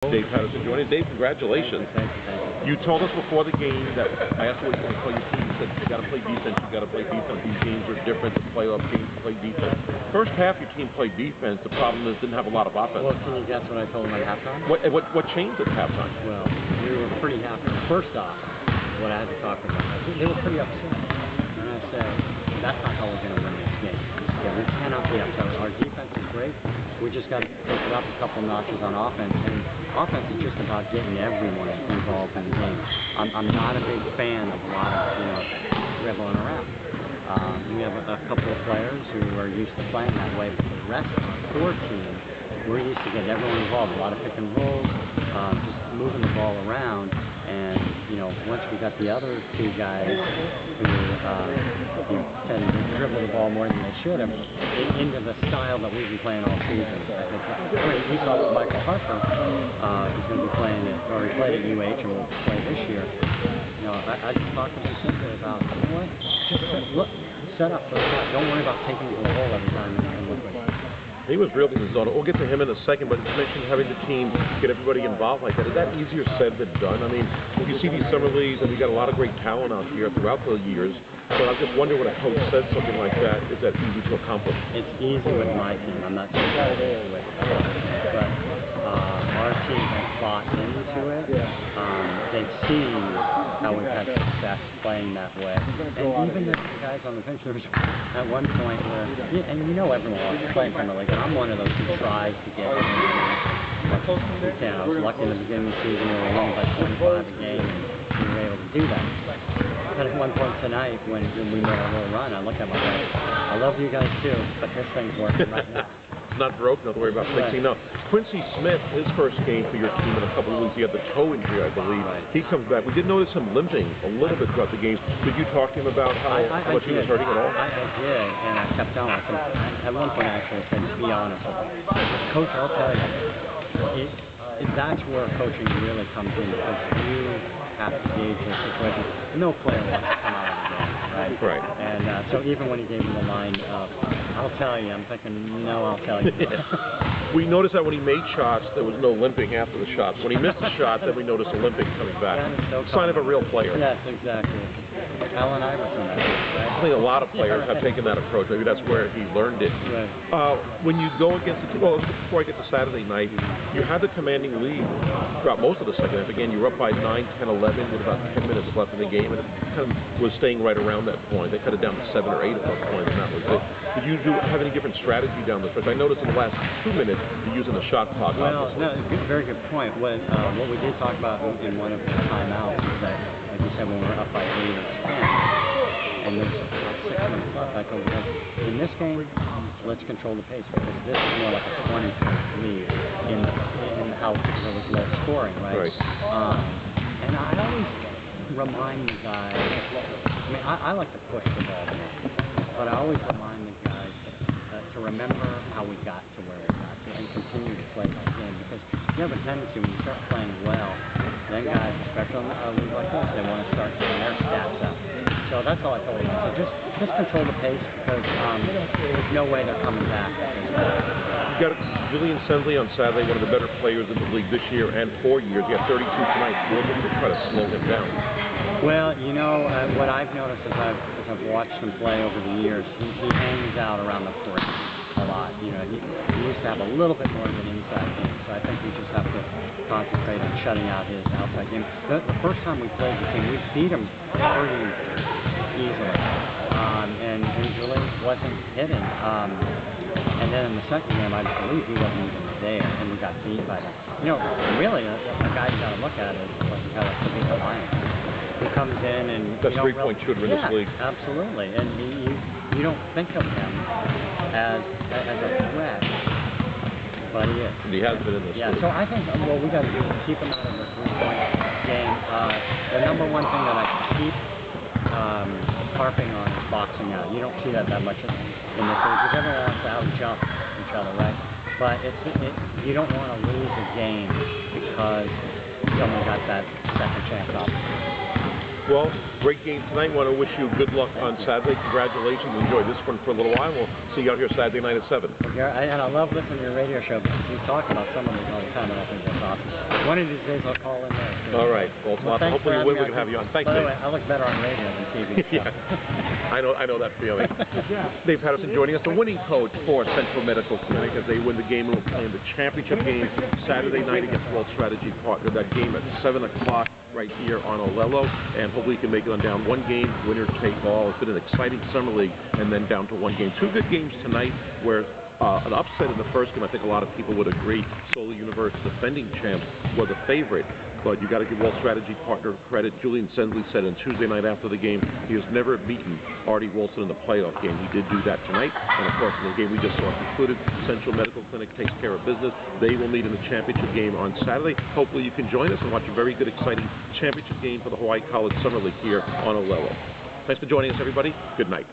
Dave Patterson joining. Dave, congratulations. Thank you. You told us before the game that I asked you what you want to call your team. You said you got to play defense. You got to play defense. These games are different. The playoff games play defense. First half, your team played defense. The problem is didn't have a lot of offense. Well, can you guess what I told them at halftime? What changed at halftime? Well, we were pretty happy. First off, what I had to talk about, they were pretty upset, and I said that's not how we're going to win this game. Yeah, we cannot be upset. Our defense is great. We just got to take it up a couple notches on offense, and offense is just about getting everyone involved in the game. I'm not a big fan of a lot of dribbling around. We have a couple of players who are used to playing that way, but the rest of the core team, we're used to getting everyone involved. A lot of pick and rolls, just moving the ball around, and once we got the other two guys who tend to dribble the ball more than they should have into the style that we've been playing all season. I think we saw that Michael Harper is going to be playing it, or he played at UH and will play this year. I just talked to him simply about, just look, set up for the shot. Don't worry about taking it to the hole every time and look like it. He was really in the zone. We'll get to him in a second, but you mentioned having the team get everybody involved like that. Is that easier said than done? I mean, you see these summer leagues, and we got a lot of great talent out here throughout the years. So I'm just wondering when a coach says something like that, is that easy to accomplish? It's easy with my team. I'm not sure how it is with but our team has bought into it. They've seen how we've had success playing that way. And even the guys on the bench, there was at one point where, and everyone wants to play in Premier League, and I'm one of those who tries to get in the game. I was lucky in the beginning of the season, we were winning by 25 a game, and we were able to do that. But at one point tonight, when we made our little run, I looked at my guys, I love you guys too, but this thing's working right now. It's not broke, not to worry about fixing. Now, Quincy Smith, his first game for your team in a couple of weeks, he had the toe injury, I believe. Right. He comes back. We did notice him limping a little bit throughout the games. Did you talk to him about how much he was hurting at all? I did, and I kept on. At one point, I actually said, to be honest with you, Coach, I'll tell you, that's where coaching really comes in, because you have to gauge the situation. No player wants to come out of the game, right? Right. And so even when he gave me the line of, I'll tell you, I'm thinking, no, I'll tell you. We noticed that when he made shots, there was no limping after the shots. When he missed a shot, then we noticed a limping coming back. Sign of a real player. Yes, exactly. Allen Iverson, right? I think a lot of players have taken that approach. Maybe that's where he learned it. Right. When you go against the team, well, before I get to Saturday night, you had the commanding lead throughout most of the second half. Again, you were up by 9, 10, 11 with about 10 minutes left in the game, and it kind of was staying right around that point. They cut it down to 7 or 8 at that point, and that was it. Did you have any different strategy down the stretch? I noticed in the last 2 minutes you're using the shot clock. Well, no, very good point. What we did talk about in one of the timeouts is that, like you said, when we're up by 8 or 10, and there's about 6 minutes left, I go, in this game, let's control the pace, because this is more like a 20-point lead in how there was low scoring, right? And I always remind the guys, I like to push the ball more, but I always remind the guys to remember how we got to where we got to and continue to play that game, because you have a tendency when you start playing well, then guys, especially on a league like this, they want to start getting their stats up. So that's all I told them. So just control the pace, because there's no way they're coming back. You got Julian Sensley on Saturday, one of the better players in the league this year and 4 years. You got 32 tonight. What did you try to slow him down? Well, what I've noticed as I've watched him play over the years, he hangs out around the court a lot. He used to have a little bit more of an inside game, so I think we just have to concentrate on shutting out his outside game. The first time we played the team, we beat him pretty easily, and Julian wasn't hitting. And then in the second game, I believe he wasn't even there, and we got beat by them. Really, a guy you got to look at is like a guy like the Lions, who comes in and best three-point shooter in this league. Absolutely, and you don't think of him as a threat, but he is. And he has been in this league. So I think what we got to do is keep him out of the three-point game. The number one thing that I keep harping on is boxing out. You don't see that much in this league, because everyone wants to out-jump each other, right? But you don't want to lose a game because someone got that second chance opportunity. Well, great game tonight. Want to wish you good luck on Saturday. Congratulations. Enjoy this one for a little while. We'll see you out here Saturday night at 7. And I love listening to your radio show because you talk about some of these all the time, and I think that's awesome. One of these days I'll call in there. Too. All right. Well, hopefully we can have you on. Thanks, By the Dave. way, I look better on radio than TV. Yeah. I know that feeling. Dave Patterson joining us, the winning coach for Central Medical Clinic as they win the game and will play in the championship game Saturday night against World Strategy Partner. That game at 7 o'clock right here on Olelo, and hopefully you can make it on down one game, winner take all. It's been an exciting summer league, and then down to one game. Two good games tonight where an upset in the first game, I think a lot of people would agree. Solar Universe, defending champs, was a favorite. But you got to give World Strategy Partner credit. Julian Sensley said on Tuesday night after the game he has never beaten Artie Wilson in the playoff game. He did do that tonight. And of course, in the game we just saw concluded, Central Medical Clinic takes care of business. They will meet in the championship game on Saturday. Hopefully you can join us and watch a very good, exciting championship game for the Hawaii College Summer League here on Olelo. Thanks for joining us, everybody. Good night.